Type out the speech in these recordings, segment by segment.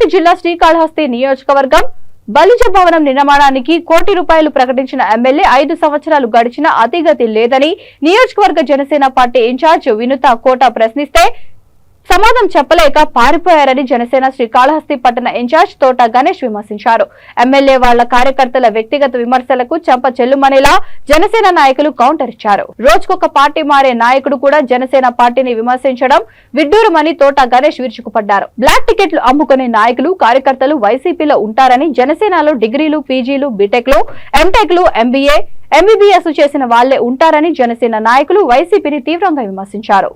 రంగారెడ్డి జిల్లా శ్రీకాళహస్తి నియోజకవర్గం బలిజ భవనం నిర్మాణానికి ₹1 కోటి ప్రకటించిన ఎమ్మెల్యే 5 సంవత్సరాలు గడిచినా అతిగతి లేదని నియోజకవర్గ జనసేన పార్టీ ఇన్ఛార్జ్ వినుత కోట ప్రశ్నిస్తే సమాధానం చెప్పలేక పారిపోయారని జనసేన శ్రీకాళహస్తి పట్టణ ఇన్ఛార్జ్ తోట గణేష్ విమర్శించారు. ఎమ్మెల్యే వాళ్ల కార్యకర్తల వ్యక్తిగత విమర్శలకు చెంప చెల్లుమనేలా జనసేన నాయకులు కౌంటర్ ఇచ్చారు. రోజుకొక పార్టీ మారే నాయకుడు కూడా జనసేన పార్టీని విమర్శించడం విడ్డూరమని తోట గణేష్ విరుచుకుపడ్డారు. బ్లాక్ టికెట్లు అమ్ముకునే నాయకులు కార్యకర్తలు వైసీపీలో ఉంటారని, జనసేనలో డిగ్రీలు, పీజీలు, బీటెక్లు, ఎంటెక్లు, ఎంబీఏ, ఎంబీబీఎస్ చేసిన వాళ్లే ఉంటారని జనసేన నాయకులు వైసీపీని తీవ్రంగా విమర్శించారు.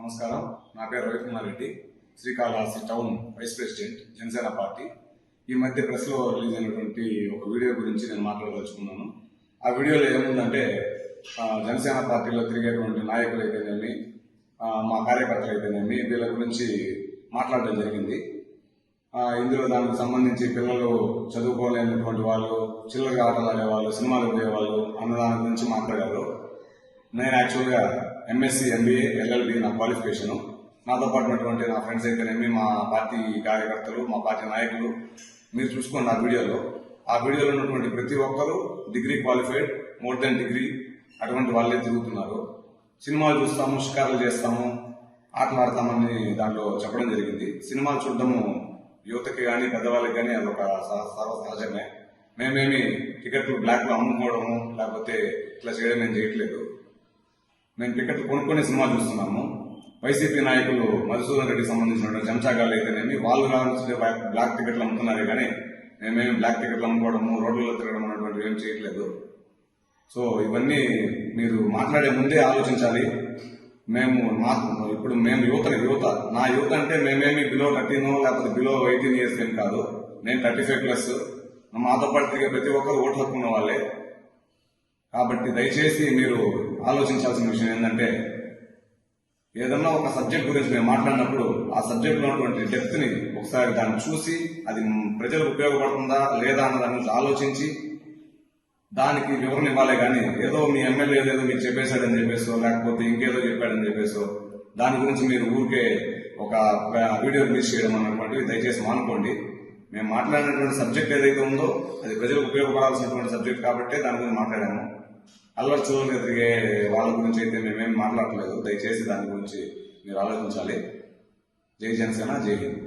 నమస్కారం, నా పేరు Ravikumar Reddy, Srikalahasti town vice president, Janasena party. ఈ మధ్య ప్రెస్లో రిలీజ్ అయినటువంటి ఒక వీడియో గురించి నేను మాట్లాడదలుచుకున్నాను. ఆ వీడియోలో ఏముందంటే జనసేన పార్టీలో తిరిగేటువంటి నాయకులు అయితేనేమి, మా కార్యకర్తలు అయితేనేమి, వీళ్ళ గురించి మాట్లాడడం జరిగింది. ఇందులో దానికి సంబంధించి పిల్లలు చదువుకోలేనటువంటి వాళ్ళు, చిల్లరగా ఆటలు ఆడేవాళ్ళు, సినిమాలు పోయేవాళ్ళు అన్న దాని గురించి మాట్లాడారు. నేను యాక్చువల్గా ఎంఎస్సీ, ఎంబీఏ, ఎల్ఎల్బి నా క్వాలిఫికేషను. నాతో పాటు ఉన్నటువంటి నా ఫ్రెండ్స్ అయితేనేమి, మా పార్టీ కార్యకర్తలు, మా పార్టీ నాయకులు, మీరు చూసుకోండి ఆ వీడియోలో ఉన్నటువంటి ప్రతి ఒక్కరూ degree qualified, more than degree, అటువంటి వాళ్ళే తిరుగుతున్నారు. సినిమాలు చూస్తాము, షికారులు చేస్తాము, ఆటలు ఆడతామని దాంట్లో చెప్పడం జరిగింది. సినిమాలు చూడడము యువతకి కానీ పెద్దవాళ్ళకి కానీ అదొక సర్వసహజమే. మేమేమి టికెట్లు బ్లాక్లో అమ్ముకోవడము లేకపోతే ఇట్లా చేయడం మేము చేయట్లేదు. మేము టికెట్లు కొనుక్కొని సినిమా చూస్తున్నాము. వైసీపీ నాయకులు మధుసూదన్ రెడ్డికి సంబంధించిన చెంచాగాళ్ళు అయితేనేమి వాళ్ళు కావాల్సిన బ్లాక్ టికెట్లు అమ్ముతున్నారే కానీ మేమేమి బ్లాక్ టికెట్లు అమ్ముకోవడము, రోడ్లలో తిరగడం అనేటువంటివి ఏం చేయట్లేదు. సో ఇవన్నీ మీరు మాట్లాడే ముందే ఆలోచించాలి. ఇప్పుడు మేము యువత నా యువత అంటే మేమేమి బిలో 13 లేకపోతే బిలో 18 ఇయర్స్ ఏం కాదు. నేను 35+. మాతో పాటు తిరిగే ప్రతి ఒక్కరు ఓటు హక్కు ఉన్న వాళ్ళే. కాబట్టి దయచేసి మీరు ఆలోచించాల్సిన విషయం ఏంటంటే, ఏదన్నా ఒక సబ్జెక్ట్ గురించి మేము మాట్లాడినప్పుడు ఆ సబ్జెక్ట్లో ఉన్నటువంటి డెప్త్ని ఒకసారి దాన్ని చూసి అది ప్రజలకు ఉపయోగపడుతుందా లేదా అన్న దాని గురించి ఆలోచించి దానికి వివరణ ఇవ్వాలి. కానీ ఏదో మీ ఎమ్మెల్యే ఏదో మీకు చెప్పేశాడని చెప్పేసో లేకపోతే ఇంకేదో చెప్పాడని చెప్పేసో దాని గురించి మీరు ఊరికే ఒక వీడియో రిలీజ్ చేయడం అన్నటువంటివి దయచేసి మానుకోండి. మేము మాట్లాడినటువంటి సబ్జెక్ట్ ఏదైతే ఉందో అది ప్రజలకు ఉపయోగపడాల్సినటువంటి సబ్జెక్ట్ కాబట్టి దాని గురించి మాట్లాడాము. అల్లరి చిల్లరగా తిరిగే వాళ్ళ గురించి అయితే మేమేం మాట్లాడలేదు. దయచేసి దాని గురించి మీరు ఆలోచించాలి. జై జనసేన, జై హింద్.